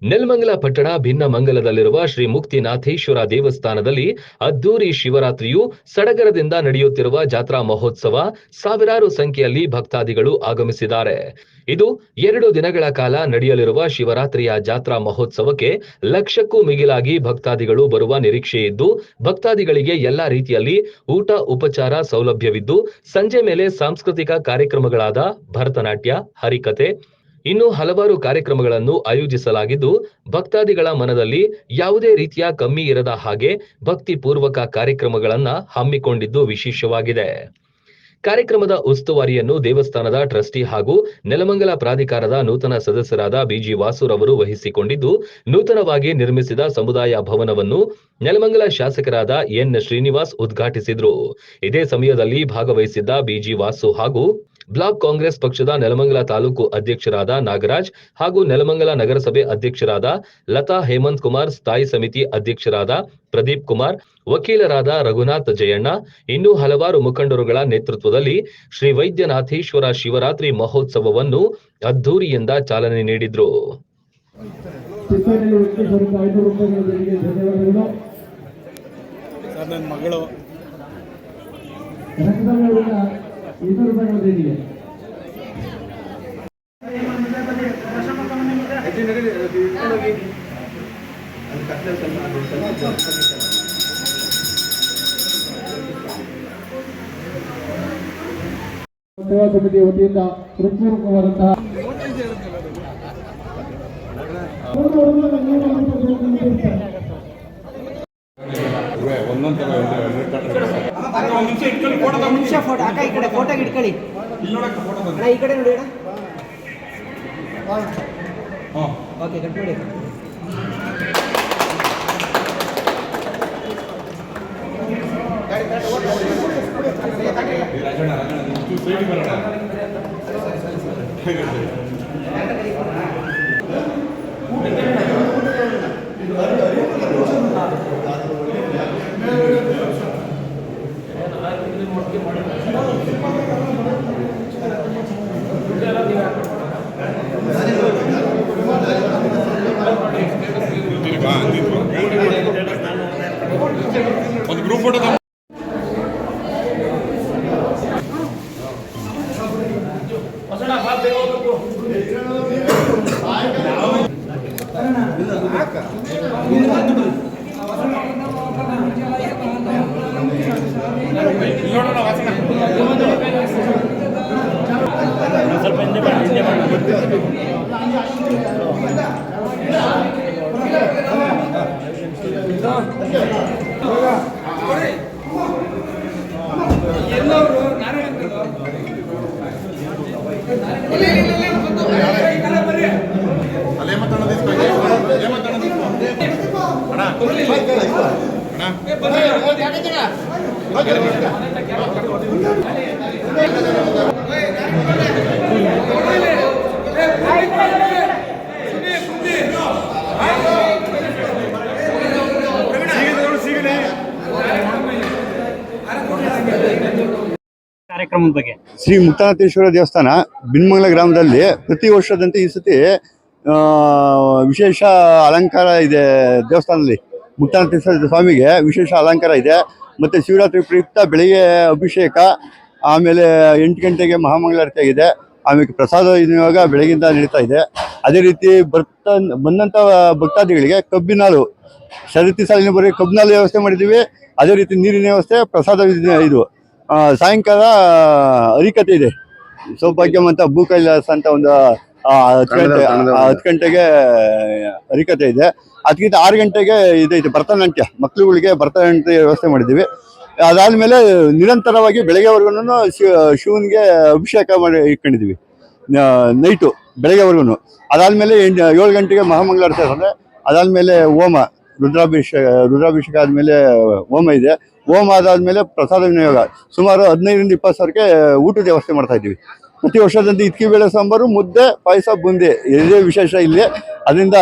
ನೆಲಮಂಗಲ ಪಟ್ಟಣ ಭಿನ್ನಮಂಗಲದಲ್ಲಿರುವ ಶ್ರೀ ಮುಕ್ತಿನಾಥೇಶ್ವರ ದೇವಸ್ಥಾನದಲ್ಲಿ ಅದ್ದೂರಿ ಶಿವರಾತ್ರಿಯು ಸಡಗರದಿಂದ ನಡೆಯುತ್ತಿರುವ ಜಾತ್ರಾ ಮಹೋತ್ಸವ ಸಾವಿರಾರು ಸಂಖ್ಯೆಯಲ್ಲಿ ಭಕ್ತಾದಿಗಳು ಆಗಮಿಸಿದ್ದಾರೆ. ಇದು 2 ದಿನಗಳ ಕಾಲ ನಡೆಯಲಿರುವ ಶಿವರಾತ್ರಿಯ ಜಾತ್ರಾ ಮಹೋತ್ಸವಕ್ಕೆ ಲಕ್ಷಕ್ಕೂ ಮಿಗಿಲಾಗಿ ಭಕ್ತಾದಿಗಳು ಬರುವ ನಿರೀಕ್ಷೆಯಿದ್ದು, ಭಕ್ತಾದಿಗಳಿಗೆ ಎಲ್ಲಾ ರೀತಿಯಲ್ಲಿ ಊಟ ಉಪಚಾರ ಸೌಲಭ್ಯವಿದ್ದು, ಸಂಜೆ ಮೇಲೆ ಸಾಂಸ್ಕೃತಿಕ ಕಾರ್ಯಕ್ರಮಗಳಾದ ಭರತನಾಟ್ಯ, ಹರಿಕತೆ ಇನ್ನು ಹಲವಾರು ಕಾರ್ಯಕ್ರಮಗಳನ್ನು ಆಯೋಜಿಸಲಾಗಿದ್ದು, ಭಕ್ತಾದಿಗಳ ಮನದಲ್ಲಿ ಯಾವುದೇ ರೀತಿಯ ಕಮ್ಮಿ ಇರದ ಹಾಗೆ ಭಕ್ತಿಪೂರ್ವಕ ಕಾರ್ಯಕ್ರಮಗಳನ್ನ ಹಮ್ಮಿಕೊಂಡಿದ್ದು ವಿಶೇಷವಾಗಿದೆ. ಕಾರ್ಯಕ್ರಮದ ಉಸ್ತುವಾರಿಯನ್ನು ದೇವಸ್ಥಾನದ ಟ್ರಸ್ಟಿ ಹಾಗೂ ನೆಲಮಂಗಲ ಪ್ರಾಧಿಕಾರದ ನೂತನ ಸದಸ್ಯರಾದ ಬಿಜಿ ವಾಸುರವರು ವಹಿಸಿಕೊಂಡಿದ್ದು, ನೂತನವಾಗಿ ನಿರ್ಮಿಸಿದ ಸಮುದಾಯ ಭವನವನ್ನು ನೆಲಮಂಗಲ ಶಾಸಕರಾದ ಎನ್ ಶ್ರೀನಿವಾಸ್ ಉದ್ಘಾಟಿಸಿದ್ರು. ಇದೇ ಸಮಯದಲ್ಲಿ ಭಾಗವಹಿಸಿದ್ದ ಬಿಜಿ ವಾಸು ಹಾಗೂ ಬ್ಲಾಕ್ ಕಾಂಗ್ರೆಸ್ ಪಕ್ಷದ ನೆಲಮಂಗಲ ತಾಲೂಕು ಅಧ್ಯಕ್ಷರಾದ ನಾಗರಾಜ್ ಹಾಗೂ ನೆಲಮಂಗಲ ನಗರಸಭೆ ಅಧ್ಯಕ್ಷರಾದ ಲತಾ ಹೇಮಂತ್ ಕುಮಾರ್, ಸ್ಥಾಯಿ ಸಮಿತಿ ಅಧ್ಯಕ್ಷರಾದ ಪ್ರದೀಪ್ ಕುಮಾರ್, ವಕೀಲರಾದ ರಘುನಾಥ್ ಜಯಣ್ಣ ಇನ್ನೂ ಹಲವಾರು ಮುಖಂಡರುಗಳ ನೇತೃತ್ವದಲ್ಲಿ ಶ್ರೀ ವೈದ್ಯನಾಥೇಶ್ವರ ಶಿವರಾತ್ರಿ ಮಹೋತ್ಸವವನ್ನು ಅದ್ದೂರಿಯಿಂದ ಚಾಲನೆ ನೀಡಿದ್ರು. ಸೇವಾ ಸಮಿತಿಯ ವತಿಯಿಂದ ಹೃತ್ಪೂರ್ವಕವಾದಂತಹ ಫೋಟೋ ಇಟ್ಕೊಳ್ಳಿ ಈ ಕಡೆ ನೋಡಿ ಓಕೆ ಕಟ್ ಮಾಡಿ. ಒಂದು ಗ್ರೂಪ್ ಫೋಟೋ ಸ್ವಲ್ಪ ಹಿಂದೆ ಕಾರ್ಯಕ್ರಮದ ಬಗ್ಗೆ ಶ್ರೀ ಮುಕ್ತಾನಾಥೇಶ್ವರ ದೇವಸ್ಥಾನ ಭಿನ್ನಮಂಗಲ ಗ್ರಾಮದಲ್ಲಿ ಪ್ರತಿ ವರ್ಷದಂತೆ ಈ ಸತಿ ವಿಶೇಷ ಅಲಂಕಾರ ಇದೆ. ದೇವಸ್ಥಾನದಲ್ಲಿ ಮುಕ್ತಾನಾಥೇಶ್ವರ ಸ್ವಾಮಿಗೆ ವಿಶೇಷ ಅಲಂಕಾರ ಇದೆ. ಮತ್ತು ಶಿವರಾತ್ರಿ ಪ್ರಯುಕ್ತ ಬೆಳಿಗ್ಗೆ ಅಭಿಷೇಕ, ಆಮೇಲೆ 8 ಗಂಟೆಗೆ ಮಹಾಮಂಗಳಾರತಿ ಆಗಿದೆ. ಆಮೇಲೆ ಪ್ರಸಾದ ವಿನಿಯೋಗ ಬೆಳಗಿಂದ ನಡೀತಾ ಇದೆ. ಅದೇ ರೀತಿ ಬಂದಂಥ ಭಕ್ತಾದಿಗಳಿಗೆ ಕಬ್ಬಿನಾಳು ಶರತಿ ಸಾಲಿನ ಬರೀ ಕಬ್ಬಿನಾಳು ವ್ಯವಸ್ಥೆ ಮಾಡಿದ್ದೀವಿ. ಅದೇ ರೀತಿ ನೀರಿನ ವ್ಯವಸ್ಥೆ, ಪ್ರಸಾದ ಇದು ಸಾಯಂಕಾಲ ಹರಿಕತೆ ಇದೆ. ಸೌಭಾಗ್ಯವಂತ ಭೂಕೈಲಾಸ ಅಂತ ಒಂದು 10 ಗಂಟೆಗೆ ಹರಿಕತೆ ಇದೆ. ಅದಕ್ಕಿಂತ 6 ಗಂಟೆಗೆ ಇದೈತೆ ಭರತನಾಟ್ಯ, ಮಕ್ಕಳುಗಳಿಗೆ ಭರತನಾಟ್ಯ ವ್ಯವಸ್ಥೆ ಮಾಡಿದ್ದೀವಿ. ಅದಾದಮೇಲೆ ನಿರಂತರವಾಗಿ ಬೆಳಗ್ಗೆವರೆಗೂ ಶಿವನಿಗೆ ಅಭಿಷೇಕ ಮಾಡಿ ಇಟ್ಕೊಂಡಿದ್ದೀವಿ ನೈಟು ಬೆಳಗ್ಗೆವರೆಗೂ. ಅದಾದಮೇಲೆ 7 ಗಂಟೆಗೆ ಮಹಾಮಂಗಳಾರತಿ ಅಂದರೆ ಅದಾದಮೇಲೆ ಹೋಮ, ರುದ್ರಾಭಿಷೇಕ ಆದಮೇಲೆ ಹೋಮ ಇದೆ. ಹೋಮ ಅದಾದಮೇಲೆ ಪ್ರಸಾದ ವಿನಿಯೋಗ ಸುಮಾರು 15ರಿಂದ 20 ಸಾವಿರಕ್ಕೆ ಊಟದ ವ್ಯವಸ್ಥೆ ಮಾಡ್ತಾ ಇದ್ದೀವಿ. ಪ್ರತಿ ವರ್ಷದಂತೆ ಇಟ್ಕಿ ಬೇಳೆ ಸಾಂಬಾರು, ಮುದ್ದೆ, ಪಾಯಸ, ಬುಂದಿ ಇದೇ ವಿಶೇಷ ಇಲ್ಲಿ. ಅದರಿಂದ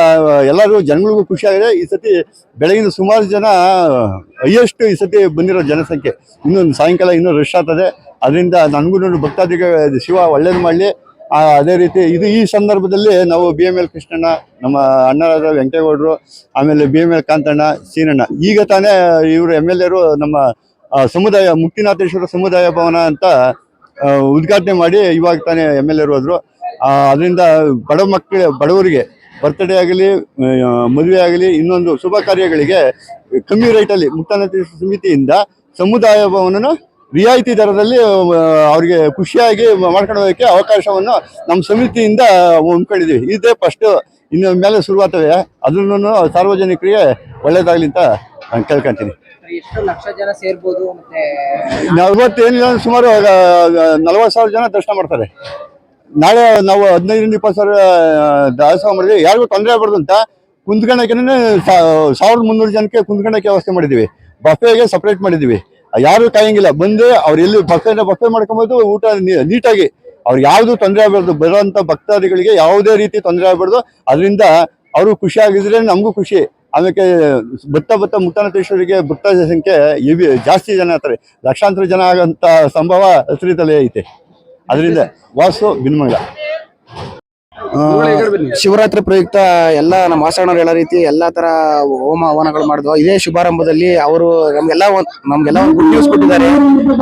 ಎಲ್ಲರೂ ಜನಗಳಿಗೂ ಖುಷಿಯಾಗಿದೆ. ಈ ಸತಿ ಬೆಳಗಿನ ಸುಮಾರು ಜನ, ಹೈಯೆಸ್ಟ್ ಈ ಸತಿ ಬಂದಿರೋ ಜನಸಂಖ್ಯೆ. ಇನ್ನೊಂದು ಸಾಯಂಕಾಲ ಇನ್ನೂ ರಶ್ ಆಗ್ತದೆ. ಅದರಿಂದ ನನಗೂ ಭಕ್ತಾದಿಗೆ ಶಿವ ಒಳ್ಳೇದು ಮಾಡಲಿ. ಅದೇ ರೀತಿ ಈ ಸಂದರ್ಭದಲ್ಲಿ ನಾವು BML ಕೃಷ್ಣಣ್ಣ, ನಮ್ಮ ಅಣ್ಣರಾದ ವೆಂಕಟೇಗೌಡರು, ಆಮೇಲೆ BML ಕಾಂತಣ್ಣ, ಸೀನಣ್ಣ, ಈಗ ತಾನೇ ಇವರು MLAರು ನಮ್ಮ ಸಮುದಾಯ ಮುಕ್ತಿನಾಥೇಶ್ವರ ಸಮುದಾಯ ಭವನ ಅಂತ ಉದ್ಘಾಟನೆ ಮಾಡಿ ಇವಾಗ ತಾನೇ MLAರು ಹೋದ್ರು. ಅದರಿಂದ ಬಡವರಿಗೆ ಬರ್ತ್ಡೇ ಆಗಲಿ, ಮದುವೆ ಆಗಲಿ, ಇನ್ನೊಂದು ಶುಭ ಕಾರ್ಯಗಳಿಗೆ ಕಮ್ಮಿ ರೇಟಲ್ಲಿ ಮುಕ್ತಾನಾಥೇಶ್ವರ ಸಮಿತಿಯಿಂದ ಸಮುದಾಯ ಭವನನ ರಿಯಾಯಿತಿ ದರದಲ್ಲಿ ಅವ್ರಿಗೆ ಖುಷಿಯಾಗಿ ಮಾಡ್ಕೊಂಡು ಹೋಗೋಕ್ಕೆ ಅವಕಾಶವನ್ನು ನಮ್ಮ ಸಮಿತಿಯಿಂದ ಹೊಂದ್ಕೊಂಡಿದ್ದೀವಿ. ಇದೇ ಫಸ್ಟ್, ಇನ್ನು ಮೇಲೆ ಶುರುವಾಗ್ತವೆ. ಅದನ್ನು ಸಾರ್ವಜನಿಕರಿಗೆ ಒಳ್ಳೇದಾಗಲಿ ಅಂತ ನಾನು ಕೇಳ್ಕೊಂತೀನಿ. ಎಷ್ಟು ಲಕ್ಷ ಜನ ಸೇರ್ಬೋದು? ಮತ್ತೆ ಇವತ್ತೇನಿಲ್ಲ ಸುಮಾರು 40,000 ಜನ ದರ್ಶನ ಮಾಡ್ತಾರೆ. ನಾಳೆ ನಾವು 15ರಿಂದ 20,000 ದಾಸೋಹ ಮಾಡಿದ್ವಿ. ಯಾರಿಗೂ ತೊಂದರೆ ಆಗ್ಬಾರ್ದು ಅಂತ ಕುಂತ್ಕೊಳ್ಳೋಕೆ 1,300 ಜನಕ್ಕೆ ಕುಂತ್ಕೊಳ್ಳೋಕೆ ವ್ಯವಸ್ಥೆ ಮಾಡಿದ್ದೀವಿ. ಬಫೆಗೆ ಸಪ್ರೇಟ್ ಮಾಡಿದ್ದೀವಿ. ಯಾರು ಕಾಯಂಗಿಲ್ಲ, ಬಂದು ಅವ್ರು ಎಲ್ಲಿ ಬಫೆ ಮಾಡ್ಕೊಬೋದು. ಊಟ ನೀಟಾಗಿ ಅವ್ರಿಗೆ ಯಾವುದು ತೊಂದರೆ ಆಗಬಾರ್ದು, ಬರುವಂಥ ಭಕ್ತಾದಿಗಳಿಗೆ ಯಾವುದೇ ರೀತಿ ತೊಂದರೆ ಆಗಬಾರ್ದು. ಅದರಿಂದ ಅವರು ಖುಷಿ ಆಗಿದ್ರೆ ನಮಗೂ ಖುಷಿ. ಆಮೇಲೆ ಬತ್ತ ಮುಕ್ತಾನಾಥೇಶ್ವರಿಗೆ ಭಕ್ತ ಸಂಖ್ಯೆ ಜಾಸ್ತಿ ಜನ ಆಗ್ತಾರೆ. ಲಕ್ಷಾಂತರ ಜನ ಆಗೋಂಥ ಸಂಭವ ಹಸಿರಿತಲೇ ಐತೆ. ಅದರಿಂದ ವಾಸು ಬಿನ್ಮಂಗಲ. ಶಿವರಾತ್ರಿ ಪ್ರಯುಕ್ತ ಎಲ್ಲ ನಮ್ಮ ವಾಸಣ್ಣವ್ರು ಹೇಳೋ ರೀತಿ ಎಲ್ಲಾ ತರ ಹೋಮ ಹವನಗಳು ಮಾಡಿದ್ವು. ಇದೇ ಶುಭಾರಂಭದಲ್ಲಿ ಅವರು ನಮ್ಗೆಲ್ಲ ಒಂದು ಗುಡ್ ನ್ಯೂಸ್ ಕೊಟ್ಟಿದ್ದಾರೆ.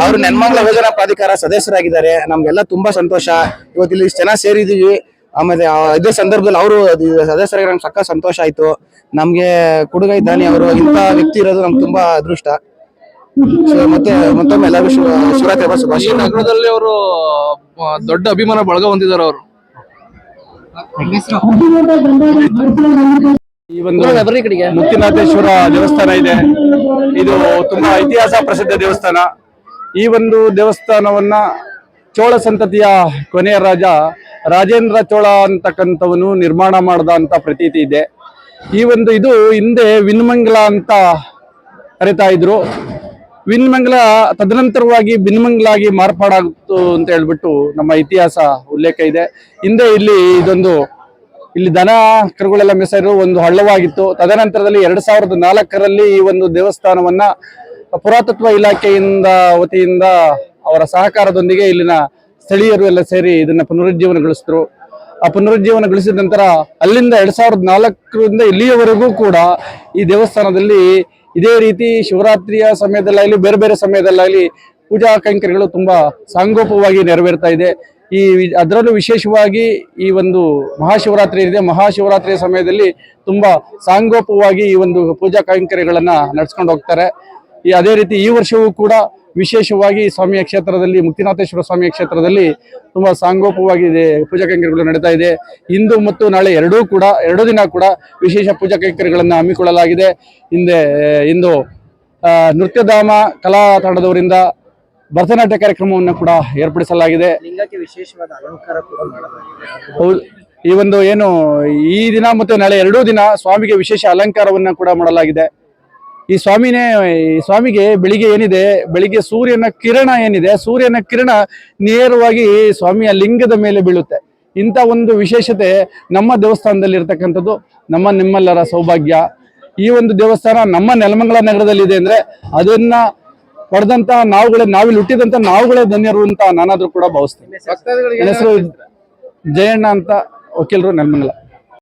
ಅವರು ನೆನ್ಮಂಗಲ ಯೋಜನಾ ಪ್ರಾಧಿಕಾರ ಸದಸ್ಯರಾಗಿದ್ದಾರೆ. ನಮ್ಗೆಲ್ಲ ತುಂಬಾ ಸಂತೋಷ. ಇವತ್ತು ಇಲ್ಲಿ ಇಷ್ಟು ಜನ ಸೇರಿದೀವಿ. ಆಮೇಲೆ ಇದೇ ಸಂದರ್ಭದಲ್ಲಿ ಅವರು ಸದಸ್ಯರಾಗಿ ನಮ್ಗೆ ಸಕ್ಕ ಸಂತೋಷ ಆಯ್ತು. ನಮ್ಗೆ ಕುಡುಗೈ ದಾನಿ ಅವರು ಇಂಥ ವ್ಯಕ್ತಿ ಇರೋದು ನಮ್ಗೆ ತುಂಬಾ ಅದೃಷ್ಟ. ಮತ್ತೆ ಮತ್ತೊಮ್ಮೆ ಎಲ್ಲರಿಗೂ ಶಿವರಾತ್ರಿ ಹಬ್ಬ ಶುಭಾಶಯ. ನಗರದಲ್ಲಿ ಅವರು ದೊಡ್ಡ ಅಭಿಮಾನ ಬಳಗ ಹೊಂದಿದ್ದಾರೆ. ಅವರು ಈ ಒಂದು ಮುಕ್ತಿನಾಥೇಶ್ವರ ದೇವಸ್ಥಾನ ಇದೆ. ಇದು ತುಂಬಾ ಇತಿಹಾಸ ಪ್ರಸಿದ್ಧ ದೇವಸ್ಥಾನ. ಈ ಒಂದು ದೇವಸ್ಥಾನವನ್ನ ಚೋಳ ಸಂತತಿಯ ಕೊನೆಯ ರಾಜ ರಾಜೇಂದ್ರ ಚೋಳ ಅಂತಕ್ಕಂಥವನು ನಿರ್ಮಾಣ ಮಾಡದ ಅಂತ ಪ್ರತೀತಿ ಇದೆ. ಈ ಒಂದು ಇದು ಹಿಂದೆ ವಿನ್ಮಂಗಲ ಅಂತ ಕರಿತಾ ಇದ್ರು. ವಿನ್ಮಂಗಲ ತದನಂತರವಾಗಿ ಬಿನ್ಮಂಗಲಾಗಿ ಮಾರ್ಪಾಡಾಗಿತ್ತು ಅಂತ ಹೇಳ್ಬಿಟ್ಟು ನಮ್ಮ ಇತಿಹಾಸ ಉಲ್ಲೇಖ ಇದೆ. ಹಿಂದೆ ಇಲ್ಲಿ ದನ ಕರುಗಳೆಲ್ಲ ಮೆಸರು ಒಂದು ಹಳ್ಳವಾಗಿತ್ತು. ತದನಂತರದಲ್ಲಿ 2004ರಲ್ಲಿ ಈ ಒಂದು ದೇವಸ್ಥಾನವನ್ನ ಪುರಾತತ್ವ ಇಲಾಖೆಯಿಂದ ವತಿಯಿಂದ ಅವರ ಸಹಕಾರದೊಂದಿಗೆ ಇಲ್ಲಿನ ಸ್ಥಳೀಯರು ಎಲ್ಲ ಸೇರಿ ಇದನ್ನ ಪುನರುಜ್ಜೀವನಗೊಳಿಸಿದ್ರು. ಆ ಪುನರುಜ್ಜೀವನಗೊಳಿಸಿದ ನಂತರ ಅಲ್ಲಿಂದ 2004ರಿಂದ ಇಲ್ಲಿಯವರೆಗೂ ಕೂಡ ಈ ದೇವಸ್ಥಾನದಲ್ಲಿ ಇದೇ ರೀತಿ ಶಿವರಾತ್ರಿಯ ಸಮಯದಲ್ಲಾಗಲಿ ಬೇರೆ ಬೇರೆ ಸಮಯದಲ್ಲಾಗಲಿ ಪೂಜಾ ಕೈಂಕರ್ಯಗಳು ತುಂಬಾ ಸಾಂಗೋಪವಾಗಿ ನೆರವೇರ್ತಾ ಇದೆ. ಅದರಲ್ಲೂ ವಿಶೇಷವಾಗಿ ಈ ಒಂದು ಮಹಾಶಿವರಾತ್ರಿ ಏನಿದೆ, ಮಹಾಶಿವರಾತ್ರಿಯ ಸಮಯದಲ್ಲಿ ತುಂಬಾ ಸಾಂಗೋಪವಾಗಿ ಈ ಒಂದು ಪೂಜಾ ಕೈಂಕರ್ಯಗಳನ್ನ ನಡೆಸ್ಕೊಂಡು ಹೋಗ್ತಾರೆ. ಅದೇ ರೀತಿ ಈ ವರ್ಷವೂ ಕೂಡ ವಿಶೇಷವಾಗಿ ಸ್ವಾಮಿಯ ಕ್ಷೇತ್ರದಲ್ಲಿ, ಮುಕ್ತಿನಾಥೇಶ್ವರ ಸ್ವಾಮಿಯ ಕ್ಷೇತ್ರದಲ್ಲಿ ತುಂಬಾ ಸಾಂಗೋಪವಾಗಿ ಪೂಜಾ ಕೈಂಕರ್ಯಗಳು ನಡೀತಾ ಇದೆ. ಇಂದು ಮತ್ತು ನಾಳೆ ಎರಡು ದಿನ ಕೂಡ ವಿಶೇಷ ಪೂಜಾ ಕೈಂಕರ್ಯಗಳನ್ನು ಹಮ್ಮಿಕೊಳ್ಳಲಾಗಿದೆ. ಇಂದು ನೃತ್ಯಧಾಮ ಕಲಾ ತಂಡದವರಿಂದ ಭರತನಾಟ್ಯ ಕಾರ್ಯಕ್ರಮವನ್ನು ಕೂಡ ಏರ್ಪಡಿಸಲಾಗಿದೆ. ಲಿಂಗಕ್ಕೆ ವಿಶೇಷವಾದ ಅಲಂಕಾರ ಕೂಡ ಮಾಡಲಾಗಿದೆ. ಹೌದು, ಈ ಒಂದು ಈ ದಿನ ಮತ್ತು ನಾಳೆ 2 ದಿನ ಸ್ವಾಮಿಗೆ ವಿಶೇಷ ಅಲಂಕಾರವನ್ನ ಕೂಡ ಮಾಡಲಾಗಿದೆ. ಈ ಸ್ವಾಮಿಗೆ ಬೆಳಿಗ್ಗೆ ಸೂರ್ಯನ ಕಿರಣ ನೇರವಾಗಿ ಸ್ವಾಮಿಯ ಲಿಂಗದ ಮೇಲೆ ಬೀಳುತ್ತೆ. ಇಂಥ ಒಂದು ವಿಶೇಷತೆ ನಮ್ಮ ದೇವಸ್ಥಾನದಲ್ಲಿ ಇರತಕ್ಕಂಥದ್ದು ನಿಮ್ಮೆಲ್ಲರ ಸೌಭಾಗ್ಯ. ಈ ಒಂದು ದೇವಸ್ಥಾನ ನಮ್ಮ ನೆಲಮಂಗಲ ನಗರದಲ್ಲಿ ಇದೆ ಅಂದ್ರೆ ಅದನ್ನ ಪಡೆದಂತ ನಾವಿಲ್ಲಿ ಹುಟ್ಟಿದಂತ ನಾವುಗಳೇ ಧನ್ಯರು ಅಂತ ನಾನಾದ್ರೂ ಕೂಡ ಭಾವಿಸ್ತೇನೆ. ನನ್ನ ಹೆಸರು ಜಯಣ್ಣ ಅಂತ, ವಕೀಲರು, ನೆಲಮಂಗಲ.